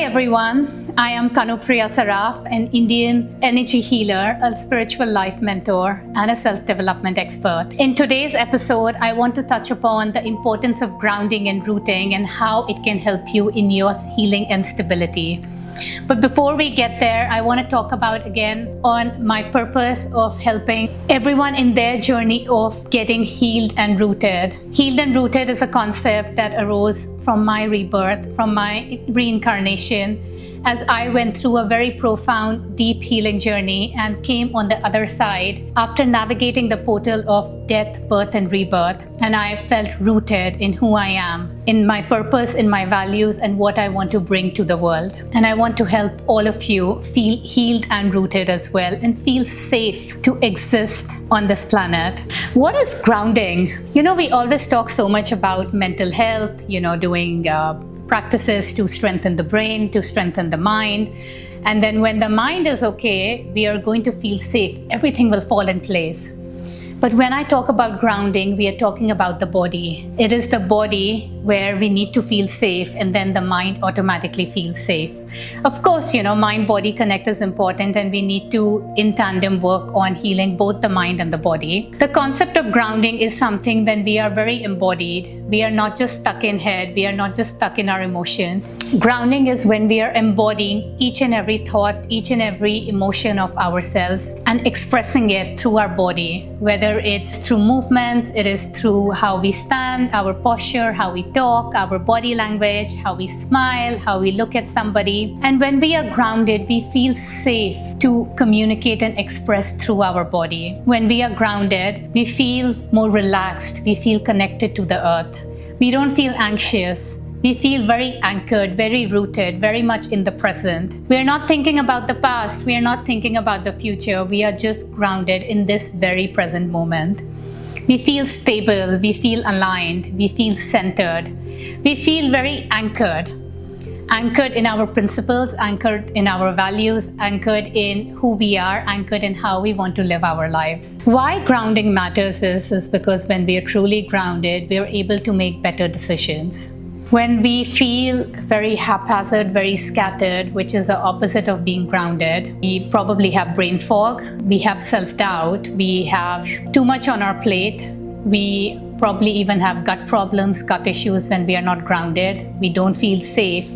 everyone, I am Kanupriya Saraf, an Indian energy healer, a spiritual life mentor, and a self-development expert. In today's episode, I want to touch upon the importance of grounding and rooting and how it can help you in your healing and stability. But before we get there, I want to talk about again on my purpose of helping everyone in their journey of getting healed and rooted. Healed and rooted is a concept that arose from my rebirth, from my reincarnation, as I went through a very profound, deep healing journey and came on the other side after navigating the portal of death, birth, and rebirth. And I felt rooted in who I am, in my purpose, in my values, and what I want to bring to the world. And I want to help all of you feel healed and rooted as well and feel safe to exist on this planet. What is grounding? We always talk so much about mental health, doing practices to strengthen the brain, to strengthen the mind. And then when the mind is okay, we are going to feel safe. Everything will fall in place. But when I talk about grounding, we are talking about the body. It is the body where we need to feel safe, and then the mind automatically feels safe. Of course, mind-body connect is important, and we need to, in tandem, work on healing both the mind and the body. The concept of grounding is something when we are very embodied. We are not just stuck in head. We are not just stuck in our emotions. Grounding is when we are embodying each and every thought, each and every emotion of ourselves and expressing it through our body, whether it's through movements, it is through how we stand, our posture, how we talk, our body language, how we smile, how we look at somebody. And when we are grounded, we feel safe to communicate and express through our body. When we are grounded, we feel more relaxed, we feel connected to the earth. We don't feel anxious. We feel very anchored, very rooted, very much in the present. We are not thinking about the past. We are not thinking about the future. We are just grounded in this very present moment. We feel stable. We feel aligned. We feel centered. We feel very anchored. Anchored in our principles, anchored in our values, anchored in who we are, anchored in how we want to live our lives. Why grounding matters is because when we are truly grounded, we are able to make better decisions. When we feel very haphazard, very scattered, which is the opposite of being grounded, we probably have brain fog, we have self-doubt, we have too much on our plate, we probably even have gut problems, gut issues when we are not grounded. We don't feel safe.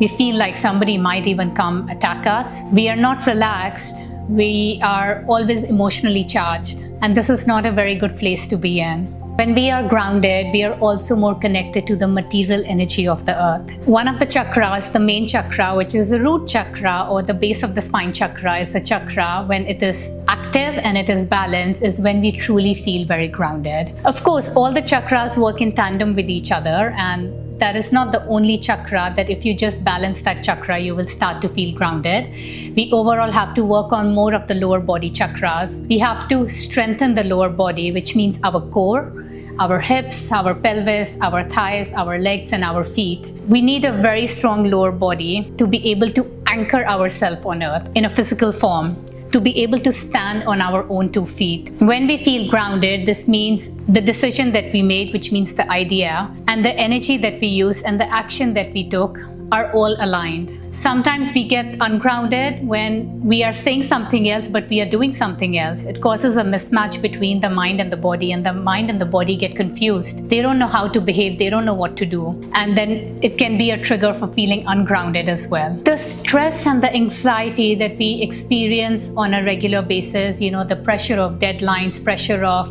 We feel like somebody might even come attack us. We are not relaxed. We are always emotionally charged. And this is not a very good place to be in. When we are grounded, we are also more connected to the material energy of the earth. One of the chakras, the main chakra, which is the root chakra or the base of the spine chakra, is the chakra when it is active and it is balanced, is when we truly feel very grounded. Of course, all the chakras work in tandem with each other, and that is not the only chakra that if you just balance that chakra, you will start to feel grounded. We overall have to work on more of the lower body chakras. We have to strengthen the lower body, which means our core, our hips, our pelvis, our thighs, our legs, and our feet. We need a very strong lower body to be able to anchor ourselves on earth in a physical form, to be able to stand on our own 2 feet. When we feel grounded, this means the decision that we made, which means the idea, and the energy that we use and the action that we took are all aligned. Sometimes we get ungrounded when we are saying something else, but we are doing something else. It causes a mismatch between the mind and the body, and the mind and the body get confused. They don't know how to behave. They don't know what to do. And then it can be a trigger for feeling ungrounded as well. The stress and the anxiety that we experience on a regular basis, the pressure of deadlines, pressure of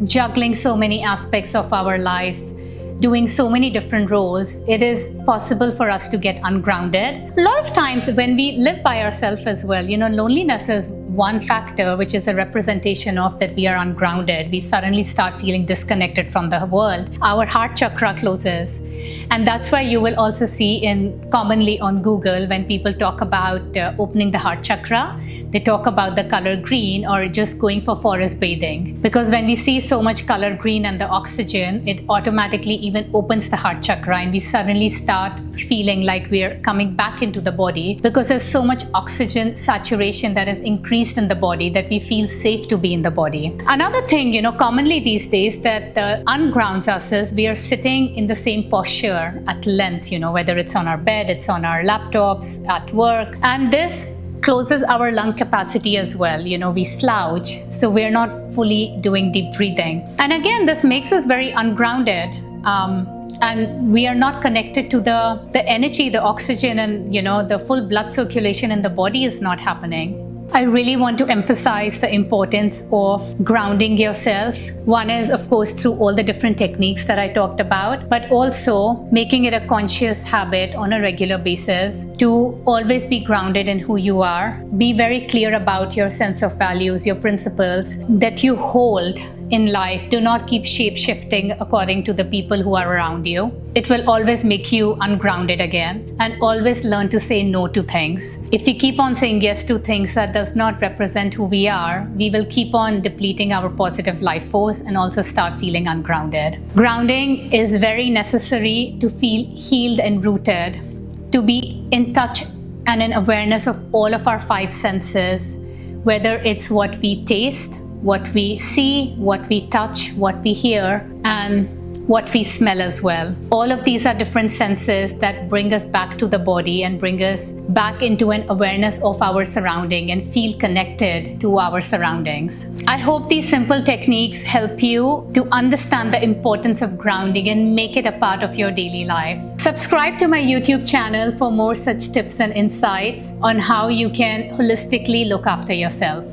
juggling so many aspects of our life, doing so many different roles, it is possible for us to get ungrounded. A lot of times when we live by ourselves as well, loneliness is one factor, which is a representation of that we are ungrounded. We suddenly start feeling disconnected from the world. Our heart chakra closes. And that's why you will also see commonly on Google, when people talk about opening the heart chakra, they talk about the color green or just going for forest bathing. Because when we see so much color green and the oxygen, it automatically even opens the heart chakra, and we suddenly start feeling like we're coming back into the body because there's so much oxygen saturation that is increased peace in the body, that we feel safe to be in the body. Another thing, commonly these days that ungrounds us is we are sitting in the same posture at length, whether it's on our bed, it's on our laptops, at work. And this closes our lung capacity as well. We slouch, so we're not fully doing deep breathing. And again, this makes us very ungrounded. And we are not connected to the energy, the oxygen, and the full blood circulation in the body is not happening. I really want to emphasize the importance of grounding yourself. One is, of course, through all the different techniques that I talked about, but also making it a conscious habit on a regular basis to always be grounded in who you are. Be very clear about your sense of values, your principles that you hold in life. Do not keep shape-shifting according to the people who are around you. It will always make you ungrounded again. And always learn to say no to things. If we keep on saying yes to things that does not represent who we are, we will keep on depleting our positive life force and also start feeling ungrounded. Grounding is very necessary to feel healed and rooted, to be in touch and in awareness of all of our 5 senses, whether it's what we taste, what we see, what we touch, what we hear, and what we smell as well. All of these are different senses that bring us back to the body and bring us back into an awareness of our surrounding and feel connected to our surroundings. I hope these simple techniques help you to understand the importance of grounding and make it a part of your daily life. Subscribe to my YouTube channel for more such tips and insights on how you can holistically look after yourself.